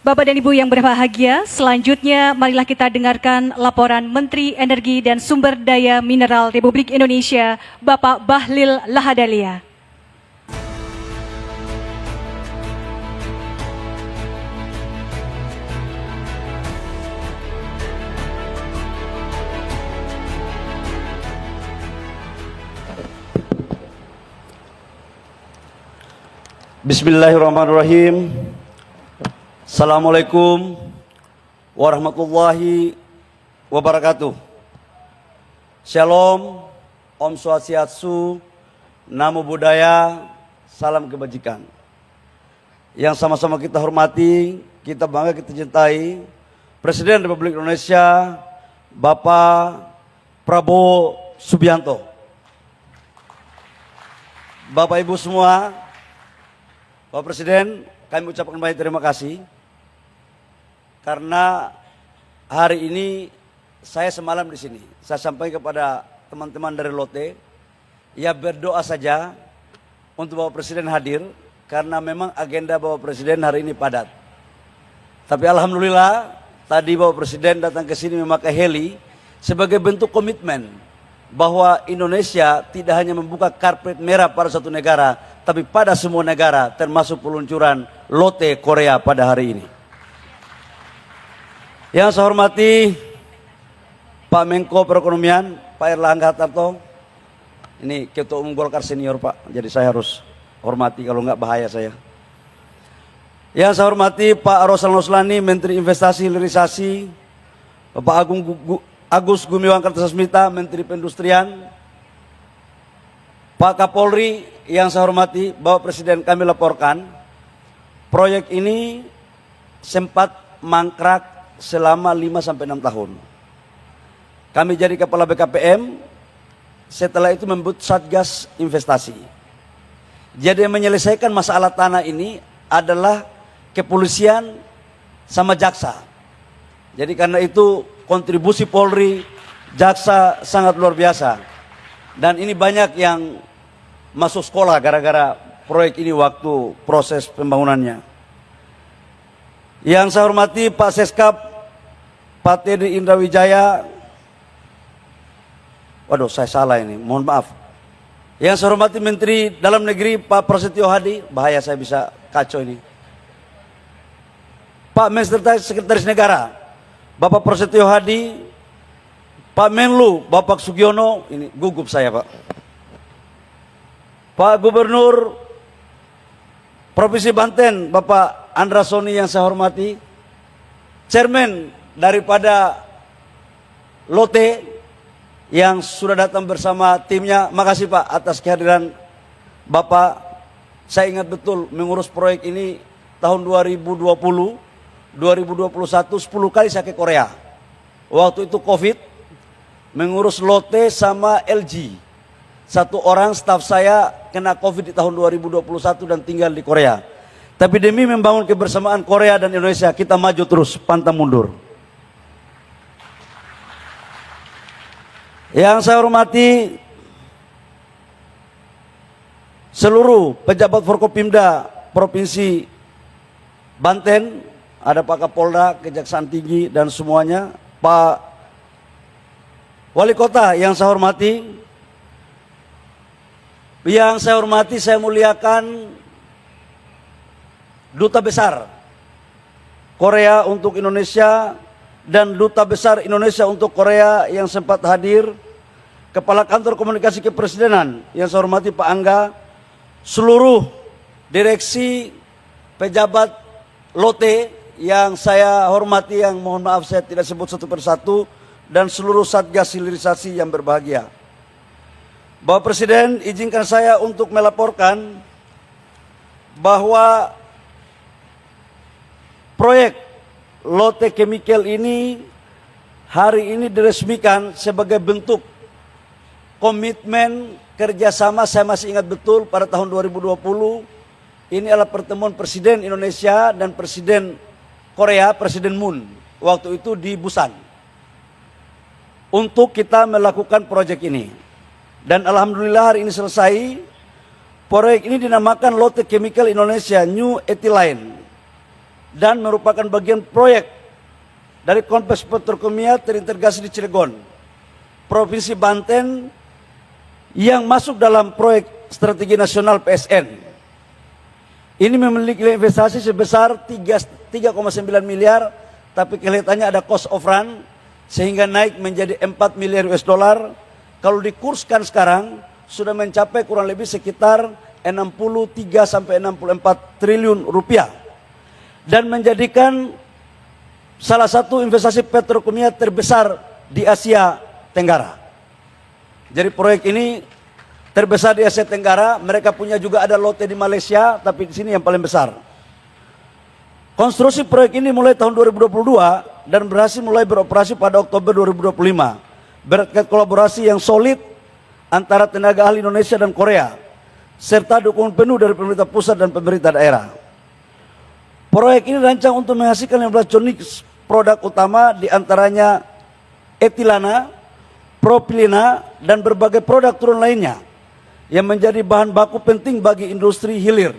Bapak dan Ibu yang berbahagia, selanjutnya marilah kita dengarkan laporan Menteri Energi dan Sumber Daya Mineral Republik Indonesia, Bapak Bahlil Lahadalia. Bismillahirrahmanirrahim. Assalamualaikum warahmatullahi wabarakatuh. Shalom, Om Swastiastu, Namo Buddhaya, salam kebajikan. Yang sama-sama kita hormati, kita bangga, kita cintai, Presiden Republik Indonesia, Bapak Prabowo Subianto. Bapak Ibu semua, Bapak Presiden, kami ucapkan banyak terima kasih karena hari ini saya semalam di sini. Saya sampaikan kepada teman-teman dari Lotte, ya berdoa saja untuk Bapak Presiden hadir karena memang agenda Bapak Presiden hari ini padat. Tapi alhamdulillah tadi Bapak Presiden datang ke sini memakai heli sebagai bentuk komitmen bahwa Indonesia tidak hanya membuka karpet merah pada satu negara, tapi pada semua negara, termasuk peluncuran Lotte Korea pada hari ini. Yang saya hormati Pak Menko Perekonomian, Pak Erlangga Hartarto. Ini Ketua Umum Golkar senior Pak, jadi saya harus hormati, kalau enggak bahaya saya. Yang saya hormati Pak Roslan Roslani, Menteri Investasi Hilirisasi, Bapak Agus Gumiwang Kartasasmita, Menteri Perindustrian, Pak Kapolri yang saya hormati, Bapak Presiden, kami laporkan proyek ini sempat mangkrak selama 5-6 tahun. Kami jadi kepala BKPM, setelah itu membuat Satgas Investasi. Jadi yang menyelesaikan masalah tanah ini adalah kepolisian sama jaksa. Jadi karena itu kontribusi Polri, jaksa sangat luar biasa. Dan ini banyak yang masuk sekolah gara-gara proyek ini waktu proses pembangunannya. Yang saya hormati Pak Seskap, Pak Teddy Indrawijaya. Waduh, saya salah ini, mohon maaf. Yang saya hormati Menteri Dalam Negeri Pak Prasetyo Hadi, bahaya saya bisa kacau ini. Pak Sekretaris Negara Bapak Prasetyo Hadi, Pak Menlu Bapak Sugiono, ini gugup saya Pak. Pak Gubernur Provinsi Banten Bapak Andra Soni yang saya hormati, Chairman daripada Lotte yang sudah datang bersama timnya, makasih Pak atas kehadiran Bapak. Saya ingat betul mengurus proyek ini tahun 2020, 2021 10 kali saya ke Korea. Waktu itu Covid, mengurus Lotte sama LG. Satu orang staf saya kena Covid di tahun 2021 dan tinggal di Korea. Tapi demi membangun kebersamaan Korea dan Indonesia, kita maju terus, pantang mundur. Yang saya hormati seluruh pejabat Forkopimda Provinsi Banten, ada Pak Kapolda, Kejaksaan Tinggi dan semuanya, Pak Wali Kota yang saya hormati. Yang saya hormati, saya muliakan Duta Besar Korea untuk Indonesia dan Duta Besar Indonesia untuk Korea yang sempat hadir, Kepala Kantor Komunikasi Kepresidenan yang saya hormati Pak Angga, seluruh direksi pejabat Lotte yang saya hormati, yang mohon maaf saya tidak sebut satu persatu, dan seluruh Satgas Hilirisasi yang berbahagia. Bapak Presiden, izinkan saya untuk melaporkan bahwa proyek Lotte Chemical ini hari ini diresmikan sebagai bentuk komitmen kerjasama. Saya masih ingat betul pada tahun 2020 ini adalah pertemuan Presiden Indonesia dan Presiden Korea, Presiden Moon, waktu itu di Busan, untuk kita melakukan proyek ini. Dan alhamdulillah hari ini selesai. Proyek ini dinamakan Lotte Chemical Indonesia New Ethylene. dan merupakan bagian proyek dari kompleks petrokimia terintegrasi di Cilegon, Provinsi Banten, yang masuk dalam proyek strategi nasional PSN. Ini memiliki investasi sebesar 3,9 miliar, tapi kelihatannya ada cost of run sehingga naik menjadi 4 miliar US dollar. Kalau dikurskan sekarang sudah mencapai kurang lebih sekitar 63 sampai 64 triliun rupiah dan menjadikan salah satu investasi petrokimia terbesar di Asia Tenggara. Jadi proyek ini terbesar di Asia Tenggara. Mereka punya juga ada lote di Malaysia, tapi di sini yang paling besar. Konstruksi proyek ini mulai tahun 2022 dan berhasil mulai beroperasi pada Oktober 2025. Berkat kolaborasi yang solid antara tenaga ahli Indonesia dan Korea, serta dukungan penuh dari pemerintah pusat dan pemerintah daerah. Proyek ini dirancang untuk menghasilkan 15 jenis produk utama, diantaranya etilana, propilena, dan berbagai produk turun lainnya yang menjadi bahan baku penting bagi industri hilir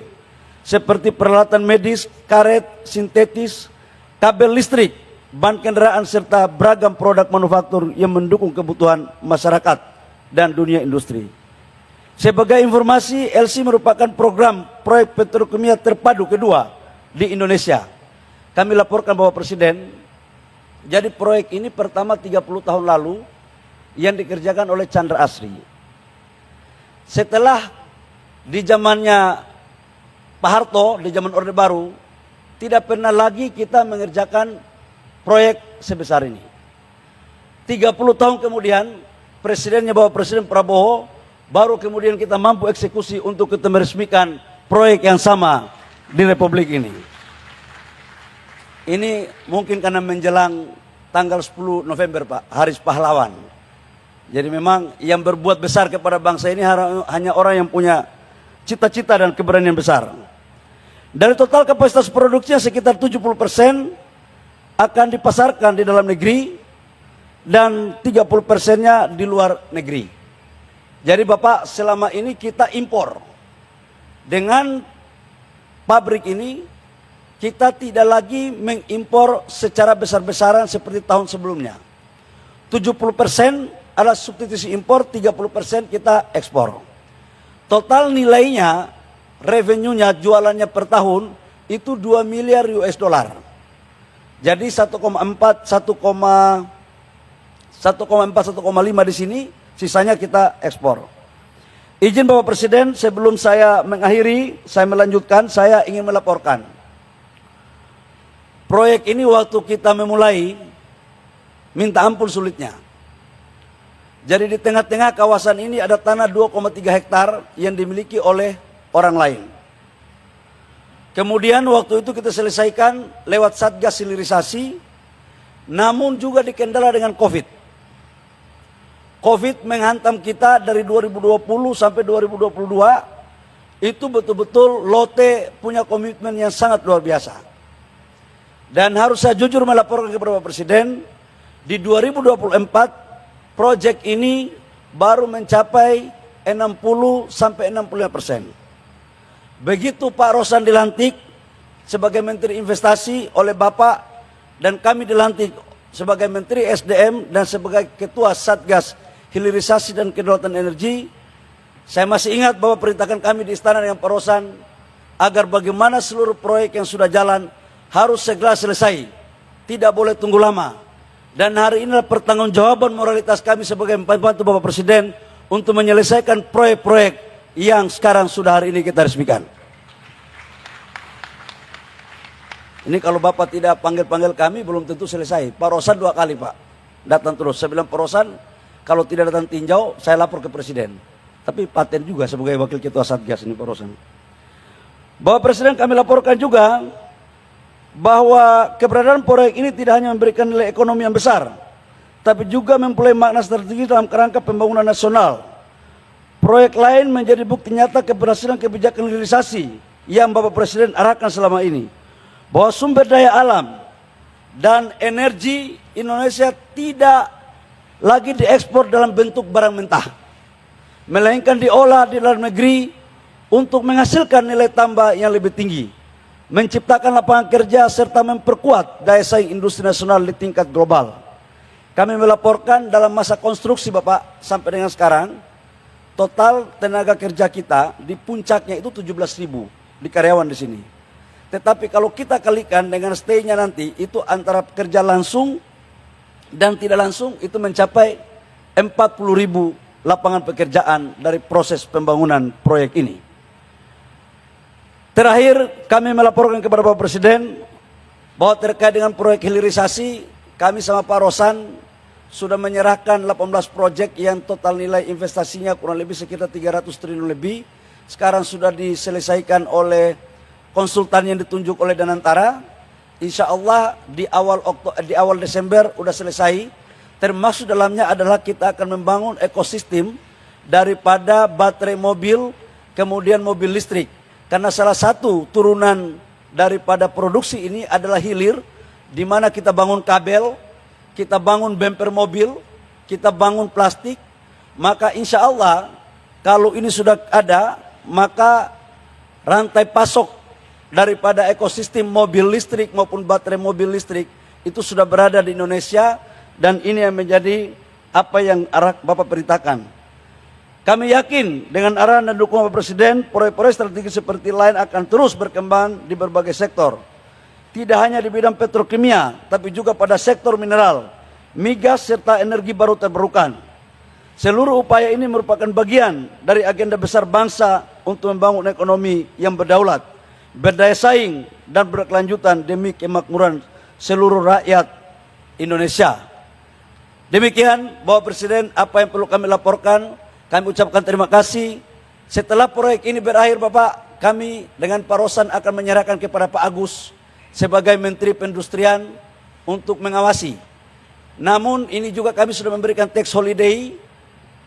seperti peralatan medis, karet, sintetis, kabel listrik, ban kendaraan, serta beragam produk manufaktur yang mendukung kebutuhan masyarakat dan dunia industri. Sebagai informasi, LC merupakan program proyek petrokimia terpadu kedua di Indonesia. Kami laporkan Bapak Presiden, jadi proyek ini pertama 30 tahun lalu yang dikerjakan oleh Chandra Asri. Setelah di zamannya Pak Harto, di zaman Orde Baru, tidak pernah lagi kita mengerjakan proyek sebesar ini. 30 tahun kemudian, presidennya Bapak Presiden Prabowo, baru kemudian kita mampu eksekusi untuk kita meresmikan proyek yang sama di Republik ini. Ini mungkin karena menjelang tanggal 10 November Pak, Hari Pahlawan. Jadi memang yang berbuat besar kepada bangsa ini hanya orang yang punya cita-cita dan keberanian besar. Dari total kapasitas produksinya sekitar 70% akan dipasarkan di dalam negeri dan 30%-nya di luar negeri. Jadi Bapak, selama ini kita impor. Dengan pabrik ini kita tidak lagi mengimpor secara besar-besaran seperti tahun sebelumnya. 70% adalah substitusi impor, 30% kita ekspor. Total nilainya, revenue-nya, jualannya per tahun itu 2 miliar US dollar. Jadi 1,5 di sini, sisanya kita ekspor. Izin Bapak Presiden, sebelum saya mengakhiri, saya melanjutkan, saya ingin melaporkan. Proyek ini waktu kita memulai, minta ampun sulitnya. Jadi di tengah-tengah kawasan ini ada tanah 2,3 hektar yang dimiliki oleh orang lain. Kemudian waktu itu kita selesaikan lewat Satgas Hilirisasi, namun juga dikendala dengan COVID. COVID menghantam kita dari 2020 sampai 2022, itu betul-betul Lotte punya komitmen yang sangat luar biasa. Dan harus saya jujur melaporkan kepada Bapak Presiden, di 2024 proyek ini baru mencapai 60 sampai 65%. Begitu Pak Rosan dilantik sebagai Menteri Investasi oleh Bapak dan kami dilantik sebagai Menteri SDM dan sebagai Ketua Satgas Hilirisasi dan Kedaulatan Energi, saya masih ingat Bapak perintahkan kami di istana dengan Pak Rosan agar bagaimana seluruh proyek yang sudah jalan harus segera selesai, tidak boleh tunggu lama. Dan hari inilah pertanggungjawaban moralitas kami sebagai pembantu Bapak Presiden untuk menyelesaikan proyek-proyek yang sekarang sudah hari ini kita resmikan. Ini kalau Bapak tidak panggil-panggil kami belum tentu selesai. Pak Rosan 2 kali Pak datang terus. Saya bilang Pak Rosan kalau tidak datang tinjau saya lapor ke Presiden. Tapi paten juga sebagai Wakil Ketua Satgas ini Pak Rosan. Bapak Presiden, kami laporkan juga bahwa keberadaan proyek ini tidak hanya memberikan nilai ekonomi yang besar, tapi juga mempunyai makna strategis dalam kerangka pembangunan nasional. Proyek lain menjadi bukti nyata keberhasilan kebijakan hilirisasi yang Bapak Presiden arahkan selama ini, bahwa sumber daya alam dan energi Indonesia tidak lagi diekspor dalam bentuk barang mentah, melainkan diolah di dalam negeri untuk menghasilkan nilai tambah yang lebih tinggi. menciptakan lapangan kerja serta memperkuat daya saing industri nasional di tingkat global. Kami melaporkan dalam masa konstruksi Bapak sampai dengan sekarang, total tenaga kerja kita di puncaknya itu 17.000 di karyawan di sini. Tetapi kalau kita kalikan dengan stay-nya nanti, itu antara kerja langsung dan tidak langsung itu mencapai 40.000 lapangan pekerjaan dari proses pembangunan proyek ini. Terakhir, kami melaporkan kepada Bapak Presiden bahwa terkait dengan proyek hilirisasi, kami sama Pak Rosan sudah menyerahkan 18 proyek yang total nilai investasinya kurang lebih sekitar 300 triliun lebih. Sekarang sudah diselesaikan oleh konsultan yang ditunjuk oleh Danantara. Insya Allah di awal Desember sudah selesai. Termasuk dalamnya adalah kita akan membangun ekosistem daripada baterai mobil, kemudian mobil listrik. Karena salah satu turunan daripada produksi ini adalah hilir, di mana kita bangun kabel, kita bangun bumper mobil, kita bangun plastik. Maka insya Allah kalau ini sudah ada, maka rantai pasok daripada ekosistem mobil listrik maupun baterai mobil listrik itu sudah berada di Indonesia, dan ini yang menjadi apa yang arah Bapak perintahkan. Kami yakin dengan arahan dan dukungan Bapak Presiden, proyek-proyek strategis seperti lain akan terus berkembang di berbagai sektor. Tidak hanya di bidang petrokimia, tapi juga pada sektor mineral, migas, serta energi baru terbarukan. Seluruh upaya ini merupakan bagian dari agenda besar bangsa untuk membangun ekonomi yang berdaulat, berdaya saing, dan berkelanjutan demi kemakmuran seluruh rakyat Indonesia. Demikian Bapak Presiden apa yang perlu kami laporkan. Kami ucapkan terima kasih. Setelah proyek ini berakhir Bapak, kami dengan Pak Rosan akan menyerahkan kepada Pak Agus sebagai Menteri Perindustrian untuk mengawasi. Namun ini juga kami sudah memberikan tax holiday.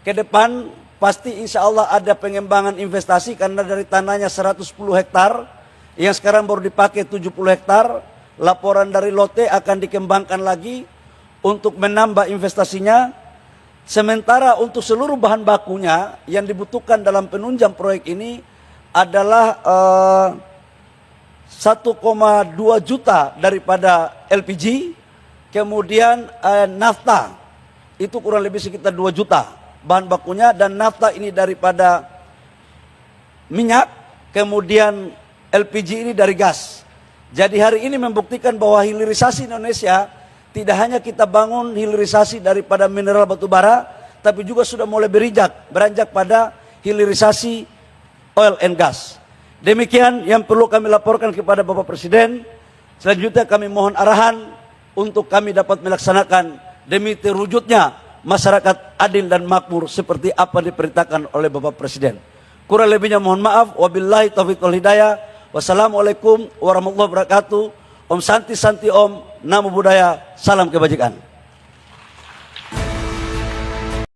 Ke depan pasti insya Allah ada pengembangan investasi, karena dari tanahnya 110 hektar yang sekarang baru dipakai 70 hektar. Laporan dari Lotte akan dikembangkan lagi untuk menambah investasinya. Sementara untuk seluruh bahan bakunya yang dibutuhkan dalam penunjang proyek ini adalah 1,2 juta daripada LPG, kemudian nafta itu kurang lebih sekitar 2 juta bahan bakunya, dan nafta ini daripada minyak, kemudian LPG ini dari gas. Jadi hari ini membuktikan bahwa hilirisasi Indonesia tidak hanya kita bangun hilirisasi daripada mineral batu bara, tapi juga sudah mulai beranjak pada hilirisasi oil and gas. Demikian yang perlu kami laporkan kepada Bapak Presiden. Selanjutnya kami mohon arahan untuk kami dapat melaksanakan demi terwujudnya masyarakat adil dan makmur seperti apa diperintahkan oleh Bapak Presiden. Kurang lebihnya mohon maaf. Wabillahi taufiq wal hidayah. Wassalamualaikum warahmatullahi wabarakatuh. Om Santi Santi Om, Namo Buddhaya, salam kebajikan.